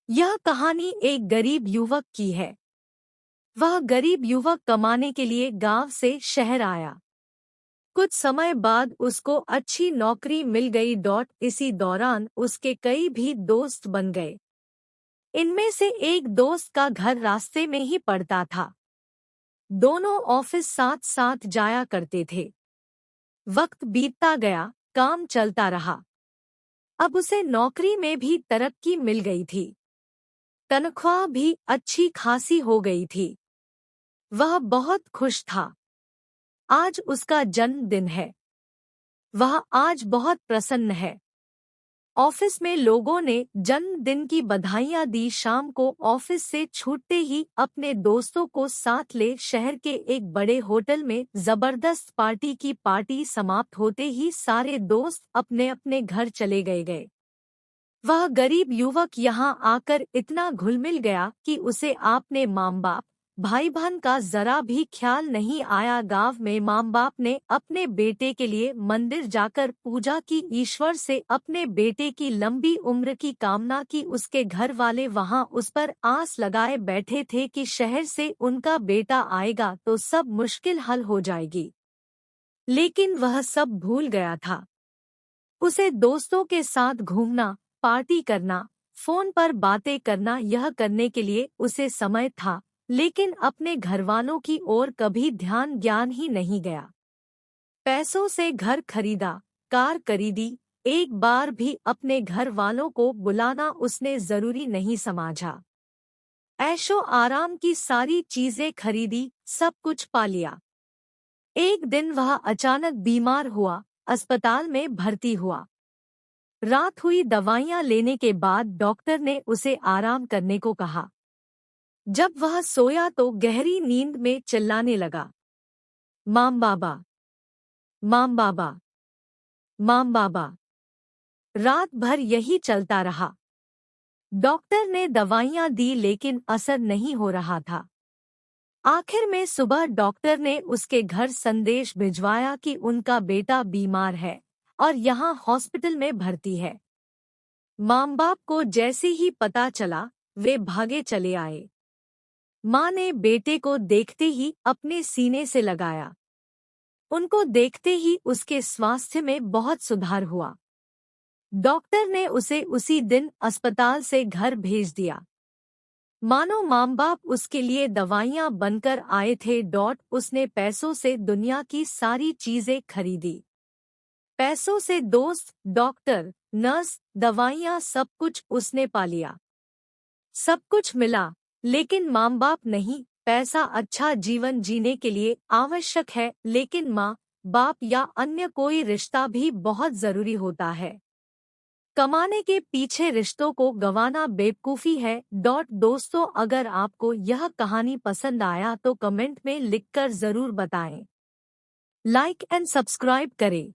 यह कहानी एक गरीब युवक की है। वह गरीब युवक कमाने के लिए गांव से शहर आया। कुछ समय बाद उसको अच्छी नौकरी मिल गई। इसी दौरान उसके कई भी दोस्त बन गए। इनमें से एक दोस्त का घर रास्ते में ही पड़ता था। दोनों ऑफिस साथ साथ जाया करते थे। वक्त बीतता गया, काम चलता रहा। अब उसे नौकरी में भी तरक्की मिल गई थी। तनख्वाह भी अच्छी खासी हो गई थी। वह बहुत खुश था। आज उसका जन्मदिन है। वह आज बहुत प्रसन्न है। ऑफिस में लोगों ने जन्मदिन की बधाइयां दी। शाम को ऑफिस से छूटते ही अपने दोस्तों को साथ ले शहर के एक बड़े होटल में जबरदस्त पार्टी की। पार्टी समाप्त होते ही सारे दोस्त अपने अपने घर चले गए। वह गरीब युवक यहाँ आकर इतना घुल मिल गया कि उसे अपने माँ बाप भाई बहन का जरा भी ख्याल नहीं आया। गांव में माँ बाप ने अपने बेटे के लिए मंदिर जाकर पूजा की, ईश्वर से अपने बेटे की लंबी उम्र की कामना की। उसके घर वाले वहां उस पर आस लगाए बैठे थे कि शहर से उनका बेटा आएगा तो सब मुश्किल हल हो जाएगी। लेकिन वह सब भूल गया था। उसे दोस्तों के साथ घूमना, पार्टी करना, फोन पर बातें करना, यह करने के लिए उसे समय था। लेकिन अपने घरवालों की ओर कभी ध्यान ज्ञान ही नहीं गया। पैसों से घर खरीदा, कार खरीदी, एक बार भी अपने घर वालों को बुलाना उसने जरूरी नहीं समझा। ऐशो आराम की सारी चीजें खरीदी, सब कुछ पा लिया। एक दिन वह अचानक बीमार हुआ, अस्पताल में भर्ती हुआ। रात हुई, दवाइयां लेने के बाद डॉक्टर ने उसे आराम करने को कहा। जब वह सोया तो गहरी नींद में चिल्लाने लगा, माम बाबा, माम बाबा, माम बाबा। रात भर यही चलता रहा। डॉक्टर ने दवाइयां दी लेकिन असर नहीं हो रहा था। आखिर में सुबह डॉक्टर ने उसके घर संदेश भिजवाया कि उनका बेटा बीमार है और यहाँ हॉस्पिटल में भर्ती है। माँ बाप को जैसे ही पता चला वे भागे चले आए। माँ ने बेटे को देखते ही अपने सीने से लगाया। उनको देखते ही उसके स्वास्थ्य में बहुत सुधार हुआ। डॉक्टर ने उसे उसी दिन अस्पताल से घर भेज दिया। मानो माँ बाप उसके लिए दवाइयाँ बनकर आए थे। उसने पैसों से दुनिया की सारी चीजें खरीदी। पैसों से दोस्त, डॉक्टर, नर्स, दवाइयाँ, सब कुछ उसने पा लिया। सब कुछ मिला, लेकिन माँ बाप नहीं। पैसा अच्छा जीवन जीने के लिए आवश्यक है, लेकिन माँ बाप या अन्य कोई रिश्ता भी बहुत जरूरी होता है। कमाने के पीछे रिश्तों को गंवाना बेवकूफ़ी है। दोस्तों, अगर आपको यह कहानी पसंद आया तो कमेंट में लिखकर ज़रूर बताएं। लाइक एंड सब्सक्राइब करें।